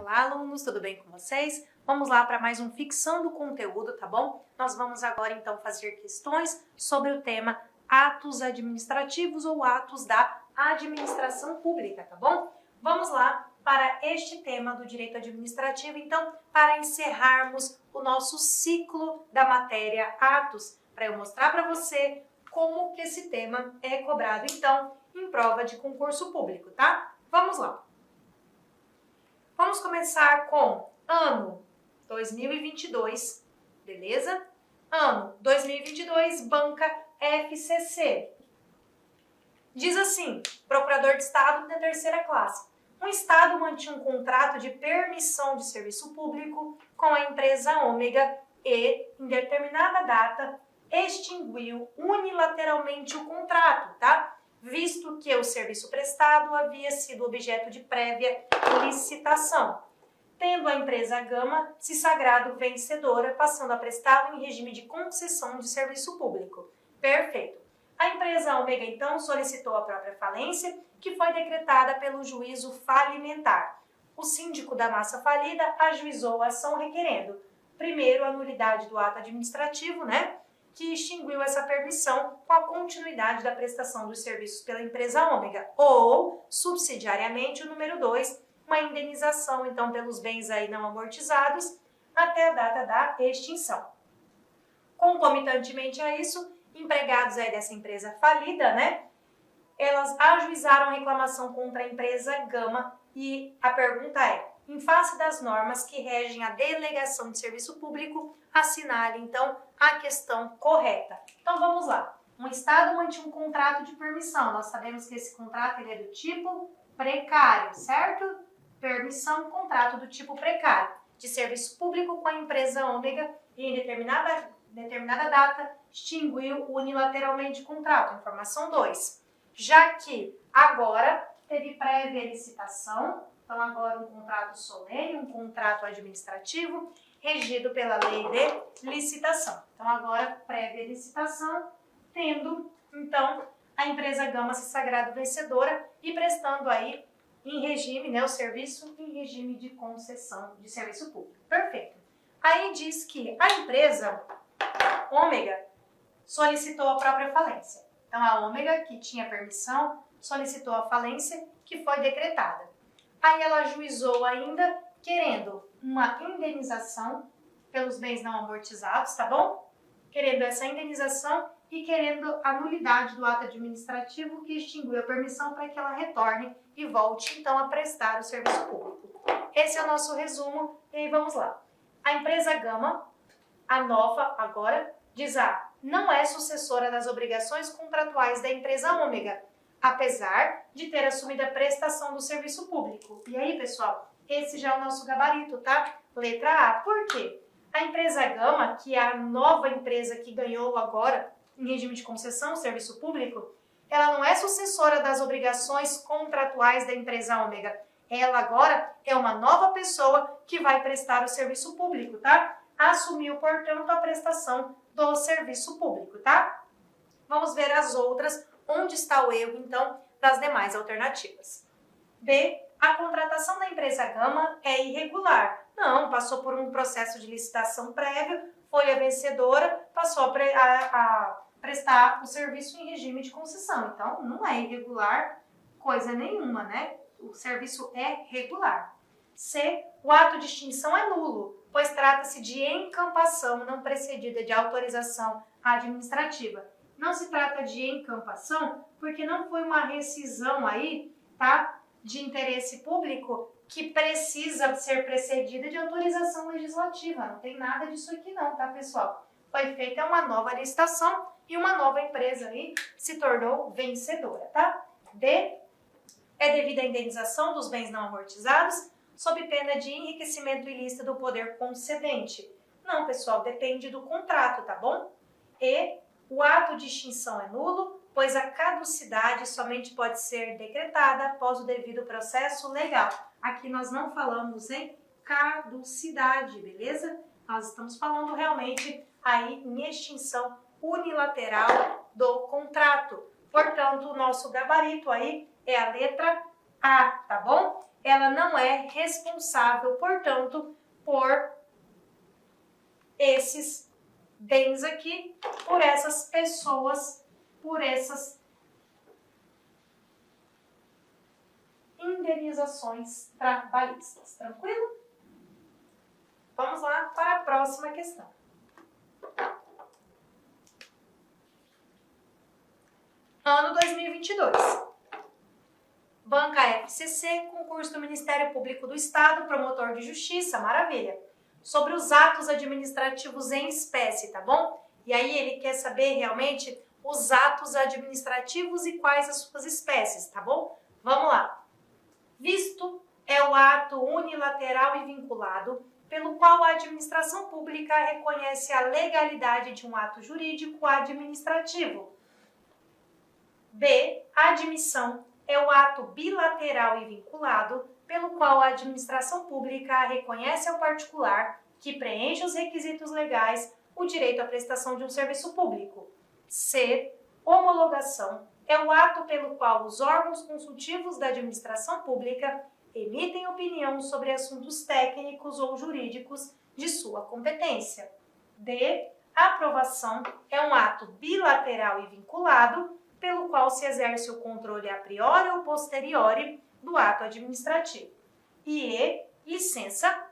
Olá, alunos, tudo bem com vocês? Vamos lá para mais um Fixando o Conteúdo, tá bom? Nós vamos agora, então, fazer questões sobre o tema atos administrativos ou atos da administração pública, tá bom? Vamos lá para este tema do direito administrativo, então, para encerrarmos o nosso ciclo da matéria atos, para eu mostrar para você como que esse tema é cobrado, então, em prova de concurso público, tá? Vamos lá. Vamos começar com ano 2022, beleza? Ano 2022, banca FCC. Diz assim, procurador de Estado da terceira classe. Um Estado mantinha um contrato de permissão de serviço público com a empresa Ômega e, em determinada data, extinguiu unilateralmente o contrato, tá? Visto que o serviço prestado havia sido objeto de prévia licitação, tendo a empresa Gama se sagrado vencedora, passando a prestá-lo em regime de concessão de serviço público. Perfeito. A empresa Ômega, então, solicitou a própria falência, que foi decretada pelo juízo falimentar. O síndico da massa falida ajuizou a ação requerendo, primeiro, a nulidade do ato administrativo, que extinguiu essa permissão com a continuidade da prestação dos serviços pela empresa Ômega, ou, subsidiariamente, o número 2, uma indenização, então, pelos bens aí não amortizados até a data da extinção. Concomitantemente a isso, empregados aí dessa empresa falida, elas ajuizaram a reclamação contra a empresa Gama e a pergunta é, em face das normas que regem a delegação de serviço público, assinale, então, a questão correta. Então, vamos lá. Um Estado mantinha um contrato de permissão. Nós sabemos que esse contrato ele é do tipo precário, certo? Permissão, contrato do tipo precário, de serviço público com a empresa Ômega e em determinada data extinguiu unilateralmente o contrato. Informação 2. Já que agora teve prévia licitação, então agora um contrato solene, um contrato administrativo, regido pela lei de licitação. Então agora prévia licitação, tendo então a empresa Gama se sagrado vencedora e prestando aí em regime, o serviço em regime de concessão de serviço público. Perfeito. Aí diz que a empresa Ômega solicitou a própria falência. Então a Ômega, que tinha permissão, solicitou a falência que foi decretada. Aí ela ajuizou ainda, querendo uma indenização pelos bens não amortizados, tá bom? Querendo essa indenização e querendo a nulidade do ato administrativo que extinguiu a permissão para que ela retorne e volte, então, a prestar o serviço público. Esse é o nosso resumo e aí vamos lá. A empresa Gama, a nova agora, diz não é sucessora das obrigações contratuais da empresa Ômega, apesar de ter assumido a prestação do serviço público. E aí, pessoal, esse já é o nosso gabarito, tá? Letra A. Por quê? A empresa Gama, que é a nova empresa que ganhou agora, em regime de concessão, o serviço público, ela não é sucessora das obrigações contratuais da empresa Ômega. Ela agora é uma nova pessoa que vai prestar o serviço público, tá? Assumiu, portanto, a prestação do serviço público, tá? Vamos ver as outras. Onde está o erro, então, das demais alternativas? B. A contratação da empresa Gama é irregular. Não, passou por um processo de licitação prévio, foi a vencedora, passou a prestar o serviço em regime de concessão. Então, não é irregular coisa nenhuma, O serviço é regular. C. O ato de extinção é nulo, pois trata-se de encampação não precedida de autorização administrativa. Não se trata de encampação, porque não foi uma rescisão aí, tá? De interesse público que precisa ser precedida de autorização legislativa. Não tem nada disso aqui não, tá, pessoal? Foi feita uma nova licitação e uma nova empresa aí se tornou vencedora, tá? D. É devida a indenização dos bens não amortizados, sob pena de enriquecimento ilícito do poder concedente. Não, pessoal, depende do contrato, tá bom? E. O ato de extinção é nulo, pois a caducidade somente pode ser decretada após o devido processo legal. Aqui nós não falamos em caducidade, beleza? Nós estamos falando realmente aí em extinção unilateral do contrato. Portanto, o nosso gabarito aí é a letra A, tá bom? ela não é responsável, portanto, por esses bens aqui, por essas pessoas, por essas indenizações trabalhistas. Tranquilo? Vamos lá para a próxima questão. Ano 2022. Banca FCC, concurso do Ministério Público do Estado, promotor de justiça, maravilha. Sobre os atos administrativos em espécie, tá bom? E aí ele quer saber realmente os atos administrativos e quais as suas espécies, tá bom? Vamos lá. Visto é o ato unilateral e vinculado pelo qual a administração pública reconhece a legalidade de um ato jurídico administrativo. B. Admissão é o ato bilateral e vinculado pelo qual a administração pública reconhece ao particular que preenche os requisitos legais o direito à prestação de um serviço público. C. Homologação é o ato pelo qual os órgãos consultivos da administração pública emitem opinião sobre assuntos técnicos ou jurídicos de sua competência. D. Aprovação é um ato bilateral e vinculado pelo qual se exerce o controle a priori ou posteriori do ato administrativo. E licença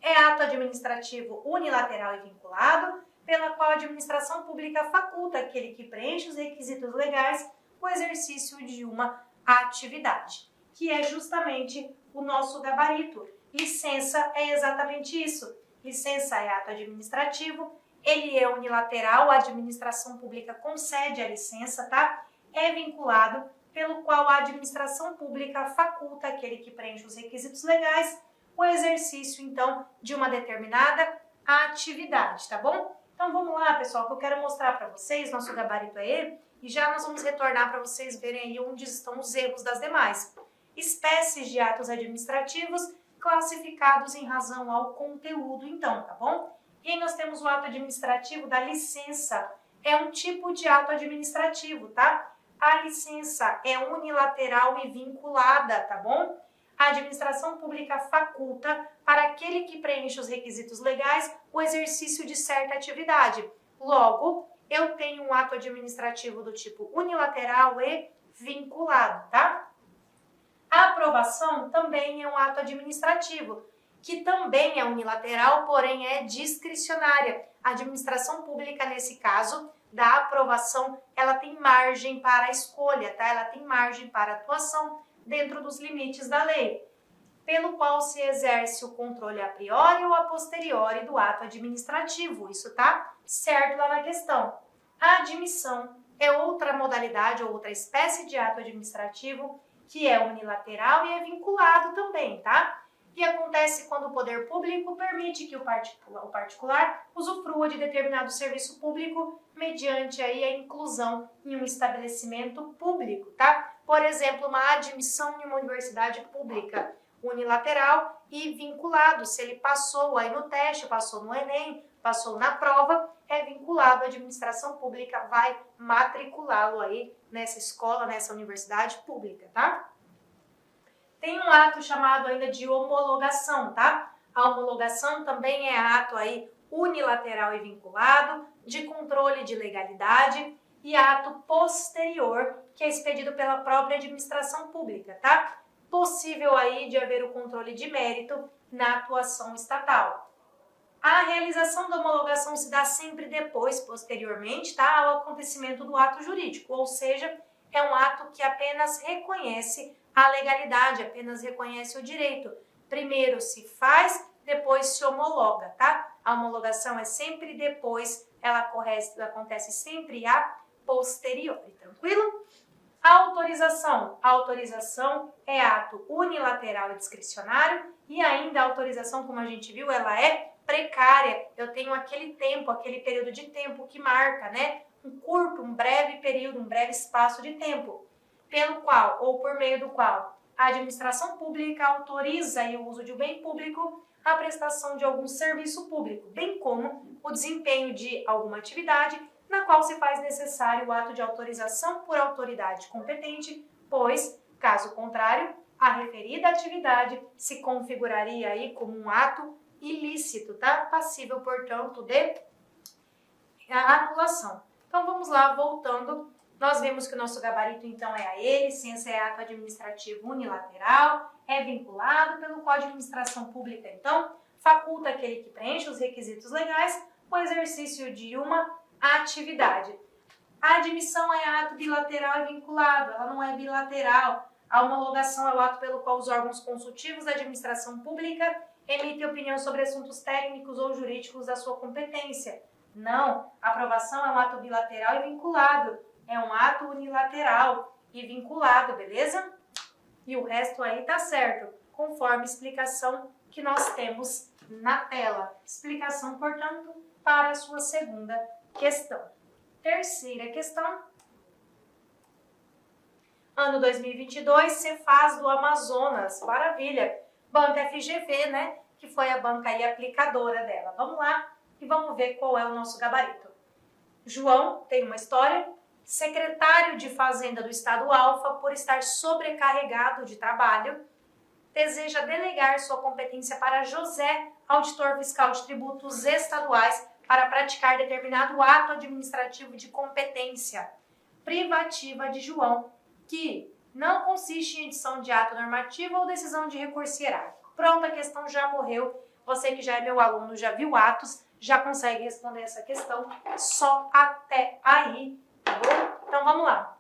é ato administrativo unilateral e vinculado, pela qual a administração pública faculta aquele que preenche os requisitos legais o exercício de uma atividade, que é justamente o nosso gabarito. Licença é exatamente isso. Licença é ato administrativo, ele é unilateral, a administração pública concede a licença, tá? É vinculado, pelo qual a administração pública faculta aquele que preenche os requisitos legais o exercício, então, de uma determinada atividade, tá bom? Então, vamos lá, pessoal, que eu quero mostrar para vocês, nosso gabarito é ele, e já nós vamos retornar para vocês verem aí onde estão os erros das demais. Espécies de atos administrativos classificados em razão ao conteúdo, então, tá bom? E aí nós temos o ato administrativo da licença. É um tipo de ato administrativo, tá? A licença é unilateral e vinculada, tá bom? A administração pública faculta para aquele que preenche os requisitos legais o exercício de certa atividade. Logo, eu tenho um ato administrativo do tipo unilateral e vinculado, tá? A aprovação também é um ato administrativo, que também é unilateral, porém é discricionária. A administração pública, nesse caso, da aprovação, ela tem margem para a escolha, tá? Ela tem margem para a atuação dentro dos limites da lei, pelo qual se exerce o controle a priori ou a posteriori do ato administrativo. Isso tá certo lá na questão. A admissão é outra modalidade ou outra espécie de ato administrativo que é unilateral e é vinculado também, tá? E acontece quando o poder público permite que o particular usufrua de determinado serviço público mediante aí a inclusão em um estabelecimento público, tá? Por exemplo, uma admissão em uma universidade pública, unilateral e vinculado. Se ele passou aí no teste, passou no Enem, passou na prova, é vinculado, a administração pública vai matriculá-lo aí nessa escola, nessa universidade pública, tá? Tem um ato chamado ainda de homologação, tá? A homologação também é ato aí unilateral e vinculado, de controle de legalidade, e ato posterior, que é expedido pela própria administração pública, tá? Possível aí de haver o controle de mérito na atuação estatal. A realização da homologação se dá sempre depois, posteriormente, tá? Ao acontecimento do ato jurídico, ou seja, é um ato que apenas reconhece a legalidade, apenas reconhece o direito. Primeiro se faz, depois se homologa, tá? A homologação é sempre depois, ela acontece sempre a posteriori, tranquilo? A autorização. A autorização é ato unilateral e discricionário, e ainda a autorização, como a gente viu, ela é precária. Eu tenho aquele tempo, aquele período de tempo que marca, né? Um curto, um breve período, um breve espaço de tempo, pelo qual, ou por meio do qual, a administração pública autoriza o uso de um bem público, a prestação de algum serviço público, bem como o desempenho de alguma atividade na qual se faz necessário o ato de autorização por autoridade competente, pois, caso contrário, a referida atividade se configuraria aí como um ato ilícito, tá? Passível, portanto, de anulação. Então, vamos lá, voltando. Nós vemos que o nosso gabarito, então, é a ele, licença é ato administrativo unilateral, é vinculado pelo Código de Administração Pública, então, faculta aquele que preenche os requisitos legais o exercício de uma atividade. A admissão é ato bilateral e vinculado, ela não é bilateral. A homologação é o ato pelo qual os órgãos consultivos da administração pública emitem opinião sobre assuntos técnicos ou jurídicos da sua competência. Não, a aprovação é um ato bilateral e vinculado, é um ato unilateral e vinculado, beleza? E o resto aí tá certo, conforme a explicação que nós temos na tela. Explicação, portanto, para a sua segunda questão. Terceira questão. Ano 2022, Cefaz do Amazonas. Maravilha. Banca FGV, né? Que foi a banca aí aplicadora dela. Vamos lá e vamos ver qual é o nosso gabarito. João tem uma história. Secretário de Fazenda do Estado Alfa, por estar sobrecarregado de trabalho, deseja delegar sua competência para José, auditor fiscal de tributos estaduais, para praticar determinado ato administrativo de competência privativa de João, que não consiste em edição de ato normativo ou decisão de recurso hierárquico. Pronto, a questão já morreu. Você que já é meu aluno, já viu atos, já consegue responder essa questão só até aí, tá bom? Então vamos lá.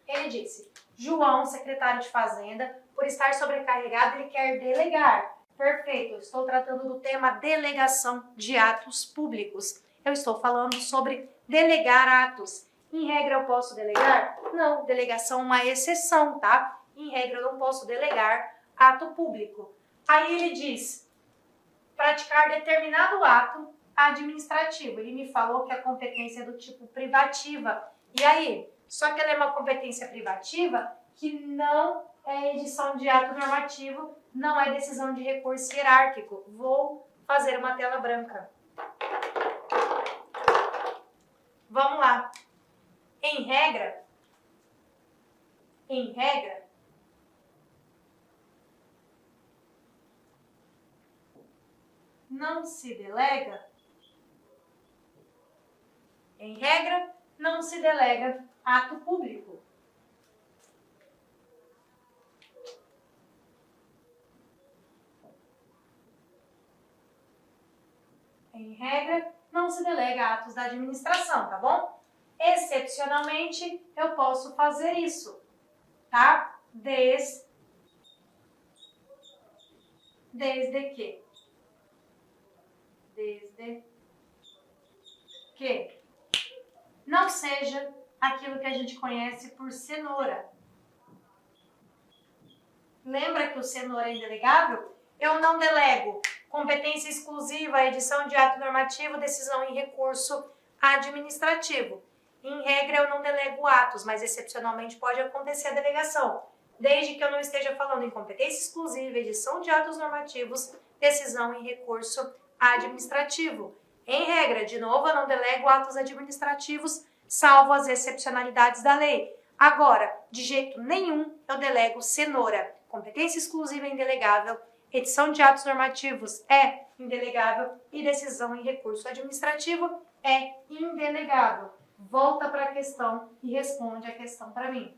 Ele disse, João, secretário de Fazenda, por estar sobrecarregado, ele quer delegar. Perfeito, eu estou tratando do tema delegação de atos públicos. Eu estou falando sobre delegar atos. Em regra, eu posso delegar? Não, delegação é uma exceção, tá? Em regra, eu não posso delegar ato público. Aí ele diz, praticar determinado ato administrativo. Ele me falou que a competência é do tipo privativa. E aí? Só que ela é uma competência privativa que não é edição de ato normativo, não é decisão de recurso hierárquico. Vou fazer uma tela branca. Vamos lá. Em regra, não se delega, em regra, não se delega ato público. Em regra, não se delega atos da administração, tá bom? Excepcionalmente, eu posso fazer isso, tá? Desde que não seja aquilo que a gente conhece por cenoura. Lembra que o cenoura é indelegável? Eu não delego competência exclusiva, edição de ato normativo, decisão em recurso administrativo. Em regra, eu não delego atos, mas excepcionalmente pode acontecer a delegação, desde que eu não esteja falando em competência exclusiva, edição de atos normativos, decisão em recurso administrativo. Em regra, de novo, eu não delego atos administrativos, salvo as excepcionalidades da lei. Agora, de jeito nenhum, eu delego cenoura. Competência exclusiva é indelegável, edição de atos normativos é indelegável e decisão em recurso administrativo é indelegável. Volta para a questão e responde a questão para mim.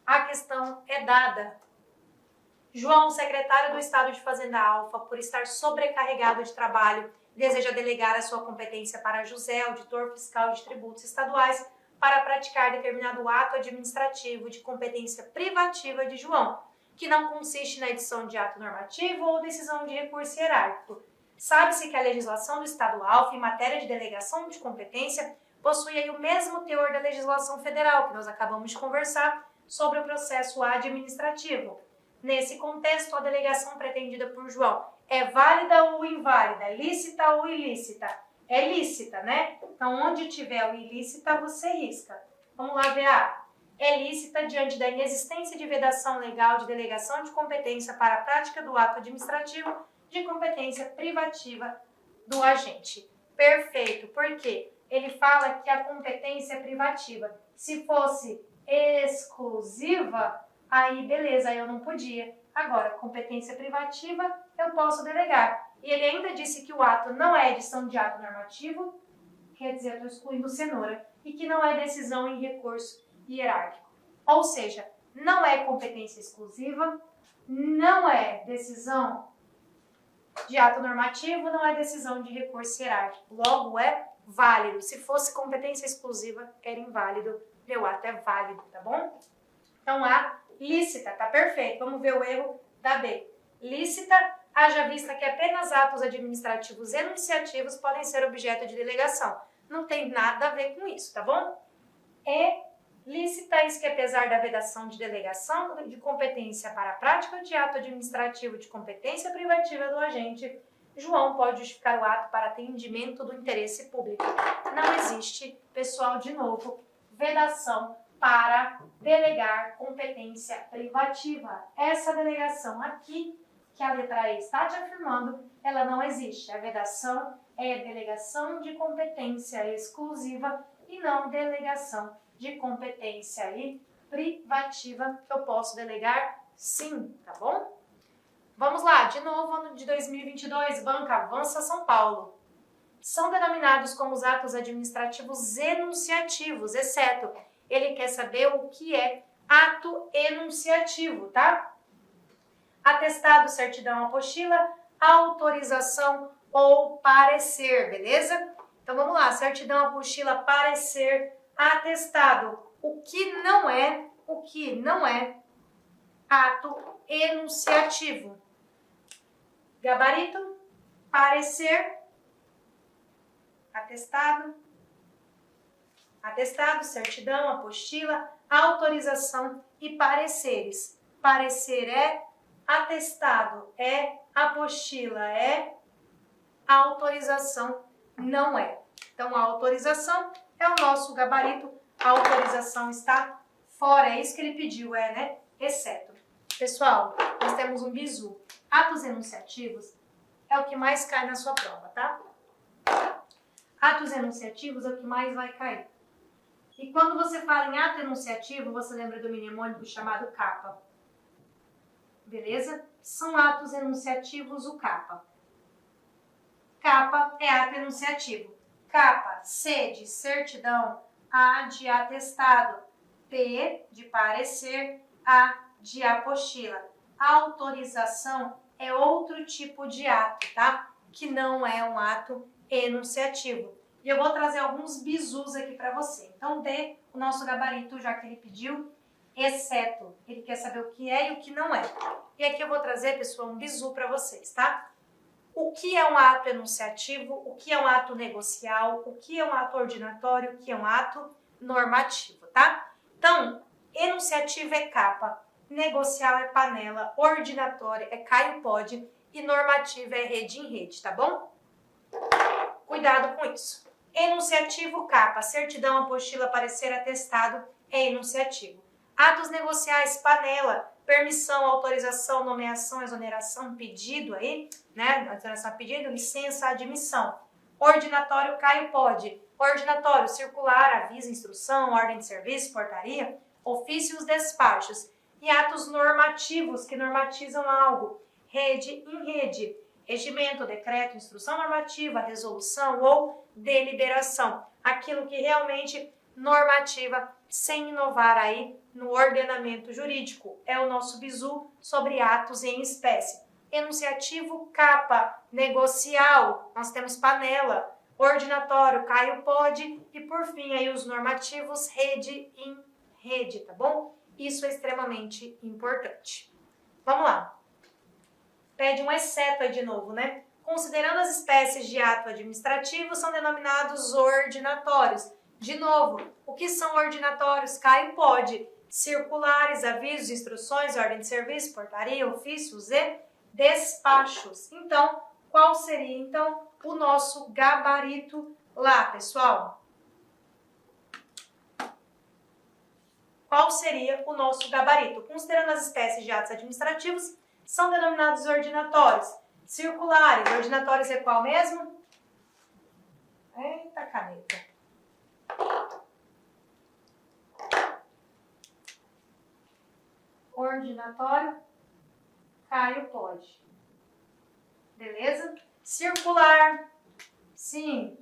A questão é dada. João, secretário do Estado de Fazenda Alfa, por estar sobrecarregado de trabalho, deseja delegar a sua competência para José, auditor fiscal de tributos estaduais, para praticar determinado ato administrativo de competência privativa de João, que não consiste na edição de ato normativo ou decisão de recurso hierárquico. Sabe-se que a legislação do Estado Alfa, em matéria de delegação de competência, possui aí o mesmo teor da legislação federal, que nós acabamos de conversar, sobre o processo administrativo. Nesse contexto, a delegação pretendida por João é válida ou inválida, lícita ou ilícita? É lícita, né? Então, onde tiver o ilícita, você risca. Vamos lá ver a. É lícita diante da inexistência de vedação legal de delegação de competência para a prática do ato administrativo de competência privativa do agente. Perfeito. Por quê? Ele fala que a competência é privativa. Se fosse exclusiva, Aí, beleza, aí eu não podia. Agora, competência privativa, eu posso delegar. E ele ainda disse que o ato não é edição de ato normativo, quer dizer, eu estou excluindo cenoura, e que não é decisão em recurso hierárquico. Ou seja, não é competência exclusiva, não é decisão de ato normativo, não é decisão de recurso hierárquico. Logo, é válido. Se fosse competência exclusiva, era inválido. Meu ato é válido, tá bom? Então, A, lícita, tá perfeito. Vamos ver o erro da B. Lícita, haja vista que apenas atos administrativos enunciativos podem ser objeto de delegação. Não tem nada a ver com isso, tá bom? E, lícita, isso que apesar da vedação de delegação de competência para a prática de ato administrativo de competência privativa do agente, João pode justificar o ato para atendimento do interesse público. Não existe, pessoal, de novo, vedação para delegar competência privativa. Essa delegação aqui, que a letra E está te afirmando, ela não existe. A vedação é delegação de competência exclusiva e não delegação de competência privativa, que eu posso delegar sim, tá bom? Vamos lá, de novo, ano de 2022, Banca Avança São Paulo. São denominados como os atos administrativos enunciativos, exceto ele quer saber o que é ato enunciativo, tá? Atestado, certidão, apostila, autorização ou parecer, beleza? Então vamos lá, certidão, apostila, parecer, atestado. O que não é ato enunciativo? Gabarito, parecer, atestado, certidão, apostila, autorização e pareceres. Parecer é, atestado é, apostila é, autorização não é. Então, a autorização é o nosso gabarito, a autorização está fora, é isso que ele pediu, né? Exceto. Pessoal, nós temos um bizu. Atos enunciativos é o que mais cai na sua prova, tá? Atos enunciativos é o que mais vai cair. E quando você fala em ato enunciativo, você lembra do mnemônico chamado CAPA. Beleza? São atos enunciativos, o CAPA. CAPA é ato enunciativo. CAPA, C de certidão, A de atestado, P de parecer, A de apostila. Autorização é outro tipo de ato, tá? Que não é um ato enunciativo. E eu vou trazer alguns bizus aqui para você. Então, D, o nosso gabarito, já que ele pediu, exceto. Ele quer saber o que é e o que não é. E aqui eu vou trazer, pessoal, um bizu para vocês, tá? O que é um ato enunciativo, o que é um ato negocial, o que é um ato ordinatório, o que é um ato normativo, tá? Então, enunciativo é capa, negocial é panela, ordinatório é caio-pode e normativo é rede em rede, tá bom? Cuidado com isso. Enunciativo, capa, certidão, apostila, parecer, atestado é enunciativo. Atos negociais, panela, permissão, autorização, nomeação, exoneração, pedido aí, né? Exoneração, pedido, licença, admissão. Ordinatório, caio-pode. Ordinatório, circular, aviso, instrução, ordem de serviço, portaria, ofícios, despachos. E atos normativos, que normatizam algo. Rede em rede. Regimento, decreto, instrução normativa, resolução ou deliberação. Aquilo que realmente normativa, sem inovar aí no ordenamento jurídico. É o nosso bizu sobre atos em espécie. Enunciativo, capa, negocial, nós temos panela, ordinatório, caio-pode e por fim aí os normativos, rede em rede, tá bom? Isso é extremamente importante. Vamos lá. Pede um exceto aí de novo, né? Considerando as espécies de ato administrativo, são denominados ordinatórios. De novo, o que são ordinatórios? Caio-pode. Circulares, avisos, instruções, ordem de serviço, portaria, ofícios e despachos. Então, qual seria, então, o nosso gabarito lá, pessoal? Qual seria o nosso gabarito? Considerando as espécies de atos administrativos, são denominados ordinatórios. Circulares, ordinatórios é qual mesmo? Eita, caneta. Ordinatório, Caio pode. Beleza? Circular, sim.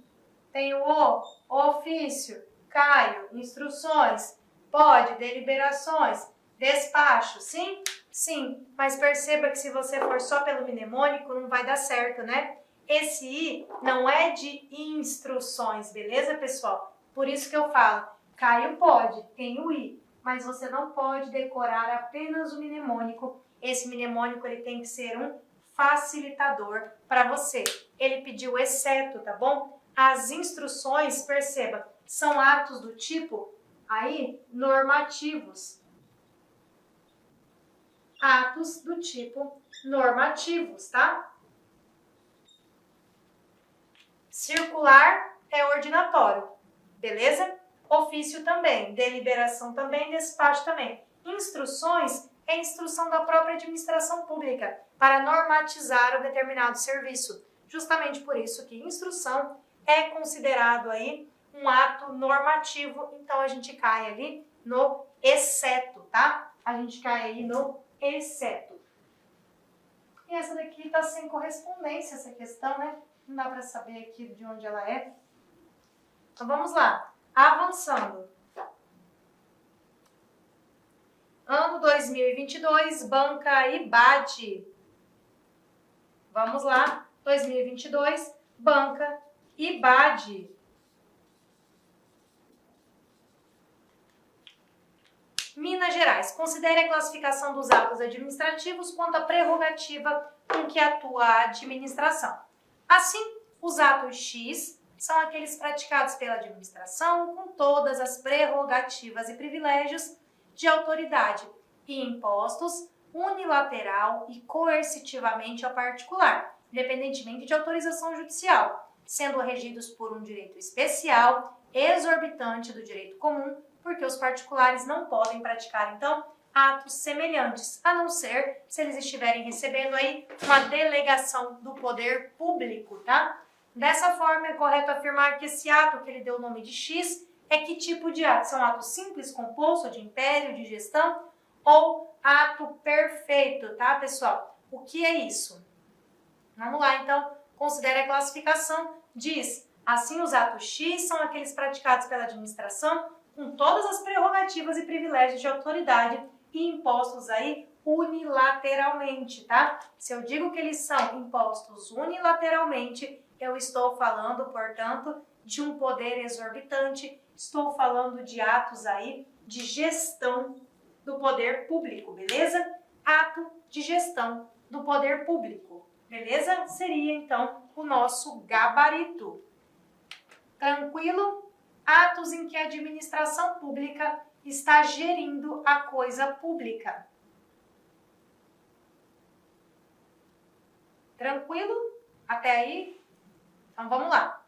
Tem o ofício, Caio. Instruções, pode. Deliberações, despacho, sim? Sim. Mas perceba que se você for só pelo mnemônico, não vai dar certo, né? Esse I não é de instruções, beleza, pessoal? Por isso que eu falo, Caio pode, tem o I, mas você não pode decorar apenas o mnemônico. Esse mnemônico ele tem que ser um facilitador para você. Ele pediu exceto, tá bom? As instruções, perceba, são atos do tipo, aí, normativos. Atos do tipo normativos, tá? Circular é ordinatório, beleza? Ofício também, deliberação também, despacho também. Instruções é instrução da própria administração pública para normatizar um determinado serviço. Justamente por isso que instrução é considerado aí um ato normativo, então a gente cai ali no exceto, tá? A gente cai aí no exceto. E essa daqui tá sem correspondência, essa questão, né? Não dá para saber aqui de onde ela é. Então vamos lá, avançando. Ano 2022, banca IBAD. Vamos lá, 2022, banca IBAD. Minas Gerais, considere a classificação dos atos administrativos quanto à prerrogativa com que atua a administração. Assim, os atos X são aqueles praticados pela administração com todas as prerrogativas e privilégios de autoridade e impostos unilateral e coercitivamente ao particular, independentemente de autorização judicial, sendo regidos por um direito especial, exorbitante do direito comum, porque os particulares não podem praticar, então, atos semelhantes, a não ser se eles estiverem recebendo aí uma delegação do poder público, tá? Dessa forma, é correto afirmar que esse ato que ele deu o nome de X é que tipo de ato? São atos simples, composto, de império, de gestão ou ato perfeito, tá, pessoal? O que é isso? Vamos lá, então, considere a classificação. Diz, assim, os atos X são aqueles praticados pela administração com todas as prerrogativas e privilégios de autoridade e impostos aí unilateralmente, tá? Se eu digo que eles são impostos unilateralmente, eu estou falando, portanto, de um poder exorbitante, estou falando de atos aí de gestão do poder público, beleza? Ato de gestão do poder público, beleza? Seria, então, o nosso gabarito. Tranquilo? Atos em que a administração pública está gerindo a coisa pública. Tranquilo? Até aí? Então vamos lá.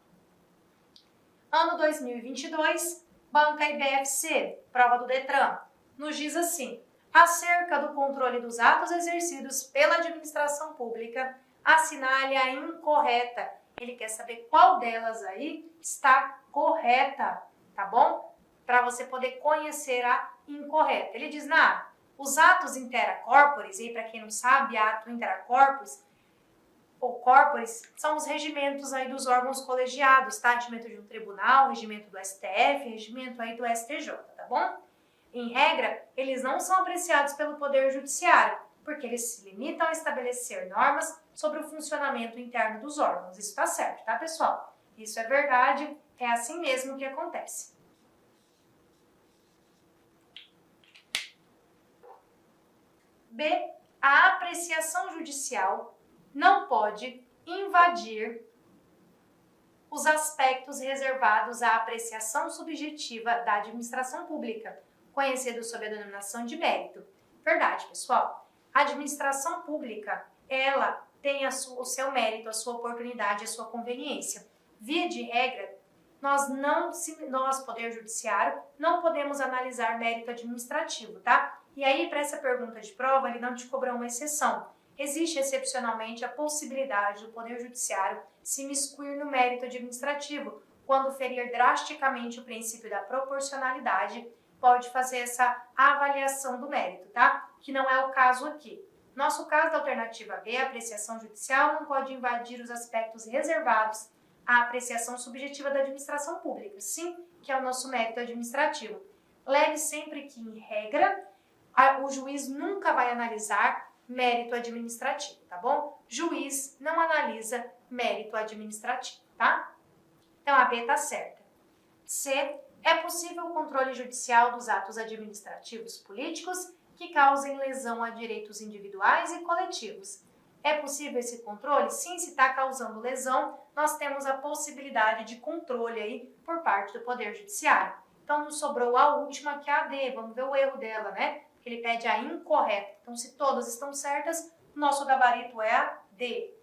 Ano 2022, banca IBFC, prova do Detran, nos diz assim: acerca do controle dos atos exercidos pela administração pública, assinale a incorreta. Ele quer saber qual delas aí está correta, tá bom? Para você poder conhecer a incorreta. Ele diz, os atos intera corporis, e para quem não sabe, ato intera corporis, ou corporis, são os regimentos aí dos órgãos colegiados, tá? Regimento de um tribunal, regimento do STF, regimento aí do STJ, tá bom? Em regra, eles não são apreciados pelo Poder Judiciário, porque eles se limitam a estabelecer normas sobre o funcionamento interno dos órgãos. Isso tá certo, tá, pessoal? Isso é verdade, é assim mesmo que acontece. B. A apreciação judicial não pode invadir os aspectos reservados à apreciação subjetiva da administração pública, conhecido sob a denominação de mérito. Verdade, pessoal. A administração pública, ela tem o seu mérito, a sua oportunidade, a sua conveniência. Via de regra, nós, Poder Judiciário, não podemos analisar mérito administrativo, tá? E aí, para essa pergunta de prova, ele não te cobrou uma exceção. Existe excepcionalmente a possibilidade do Poder Judiciário se miscuir no mérito administrativo, quando ferir drasticamente o princípio da proporcionalidade, pode fazer essa avaliação do mérito, tá? que não é o caso aqui. Nosso caso da alternativa B, a apreciação judicial não pode invadir os aspectos reservados à apreciação subjetiva da administração pública, sim, que é o nosso mérito administrativo. Leve sempre que, em regra, o juiz nunca vai analisar mérito administrativo, tá bom? Juiz não analisa mérito administrativo, tá? Então, a B está certa. C. É possível o controle judicial dos atos administrativos políticos que causem lesão a direitos individuais e coletivos. É possível esse controle? Sim, se está causando lesão, nós temos a possibilidade de controle aí por parte do Poder Judiciário. Então, nos sobrou a última, que é a D. Vamos ver o erro dela, né? Ele pede a incorreta. Então, se todas estão certas, nosso gabarito é a D.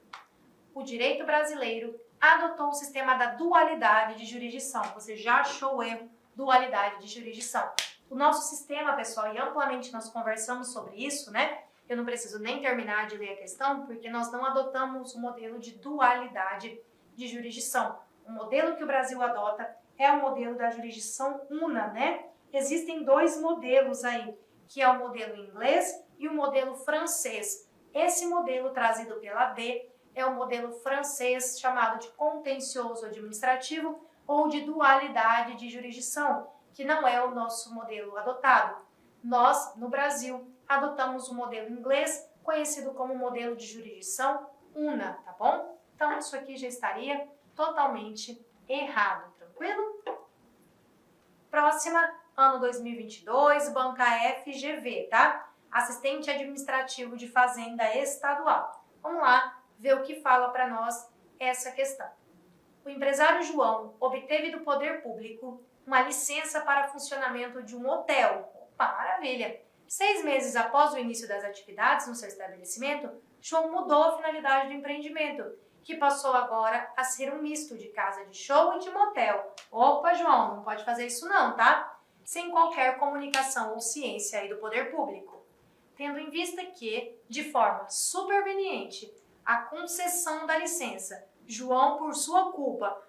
O direito brasileiro adotou o sistema da dualidade de jurisdição. Você já achou o erro, dualidade de jurisdição. O nosso sistema, pessoal, e amplamente nós conversamos sobre isso, né? Eu não preciso nem terminar de ler a questão, porque nós não adotamos o modelo de dualidade de jurisdição. O modelo que o Brasil adota é o modelo da jurisdição una, né? Existem dois modelos aí, que é o modelo inglês e o modelo francês. Esse modelo trazido pela D é o modelo francês, chamado de contencioso administrativo ou de dualidade de jurisdição, que não é o nosso modelo adotado. Nós, no Brasil, adotamos o modelo inglês, conhecido como modelo de jurisdição una, tá bom? Então, isso aqui já estaria totalmente errado, tranquilo? Próxima, ano 2022, banca FGV, tá? Assistente Administrativo de Fazenda Estadual. Vamos lá ver o que fala para nós essa questão. O empresário João obteve do poder público uma licença para funcionamento de um hotel. Opa, maravilha! 6 meses após o início das atividades no seu estabelecimento, João mudou a finalidade do empreendimento, que passou agora a ser um misto de casa de show e de motel. Opa, João, não pode fazer isso não, tá? Sem qualquer comunicação ou ciência aí do poder público. Tendo em vista que, de forma superveniente, a concessão da licença, João, por sua culpa,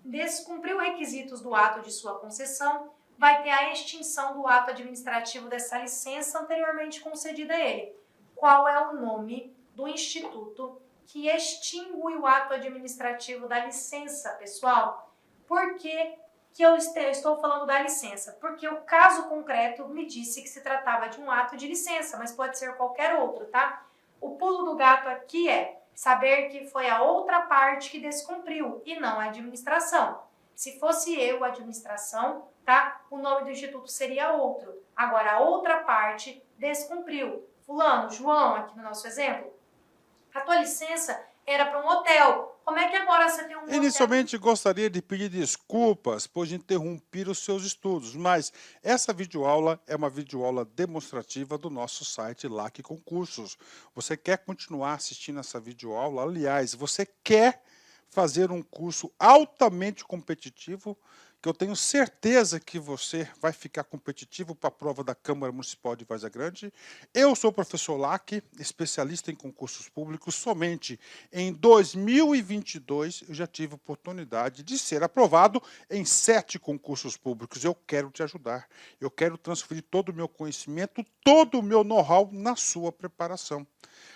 descumpriu requisitos do ato de sua concessão, vai ter a extinção do ato administrativo dessa licença anteriormente concedida a ele. Qual é o nome do instituto que extingue o ato administrativo da licença, pessoal? Por que eu estou falando da licença? Porque o caso concreto me disse que se tratava de um ato de licença, mas pode ser qualquer outro, tá? O pulo do gato aqui é saber que foi a outra parte que descumpriu e não a administração. Se fosse eu, a administração, tá? O nome do instituto seria outro. Agora, a outra parte descumpriu. Fulano, João, aqui no nosso exemplo, a tua licença era para um hotel. Como é que agora você tem um hotel? Inicialmente, gostaria de pedir desculpas por interromper os seus estudos, mas essa videoaula é uma videoaula demonstrativa do nosso site LAC Concursos. Você quer continuar assistindo essa videoaula? Aliás, você quer fazer um curso altamente competitivo, que eu tenho certeza que você vai ficar competitivo para a prova da Câmara Municipal de Várzea Grande. Eu sou o professor Lac, especialista em concursos públicos. Somente em 2022 eu já tive a oportunidade de ser aprovado em 7 concursos públicos. Eu quero te ajudar. Eu quero transferir todo o meu conhecimento, todo o meu know-how na sua preparação.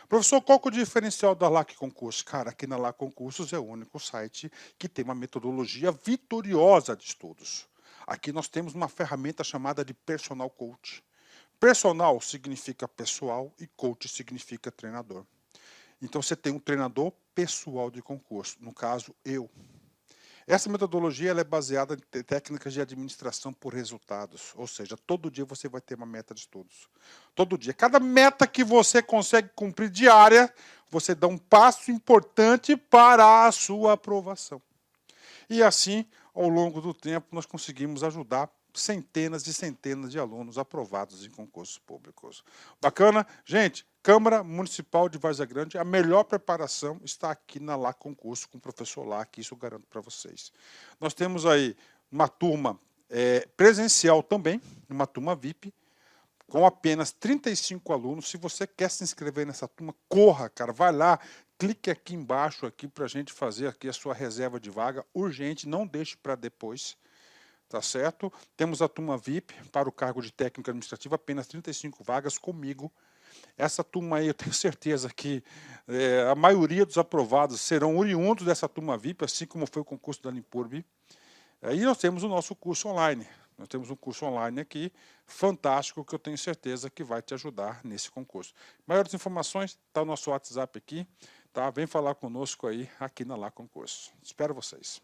Professor, qual que é o diferencial da LAC Concursos? Cara, aqui na LAC Concursos é o único site que tem uma metodologia vitoriosa de estudos. Aqui nós temos uma ferramenta chamada de Personal Coach. Personal significa pessoal e coach significa treinador. Então você tem um treinador pessoal de concurso, no caso eu. Essa metodologia ela é baseada em técnicas de administração por resultados, ou seja, todo dia você vai ter uma meta de estudos. Todo dia. Cada meta que você consegue cumprir diária, você dá um passo importante para a sua aprovação. E assim, ao longo do tempo, nós conseguimos ajudar centenas e centenas de alunos aprovados em concursos públicos. Bacana? Gente, Câmara Municipal de Várzea Grande, a melhor preparação está aqui na LAC Concurso, com o professor Lac, isso eu garanto para vocês. Nós temos aí uma turma presencial também, uma turma VIP, com apenas 35 alunos. Se você quer se inscrever nessa turma, corra, cara, vai lá, clique aqui embaixo aqui para a gente fazer aqui a sua reserva de vaga, urgente, não deixe para depois. Tá certo? Temos a turma VIP para o cargo de técnico administrativo, apenas 35 vagas comigo. Essa turma aí, eu tenho certeza que a maioria dos aprovados serão oriundos dessa turma VIP, assim como foi o concurso da Limpurb. E nós temos o nosso curso online. Nós temos um curso online aqui, fantástico, que eu tenho certeza que vai te ajudar nesse concurso. Maiores informações, está o nosso WhatsApp aqui, tá? Vem falar conosco aí, aqui na Lá Concurso. Espero vocês.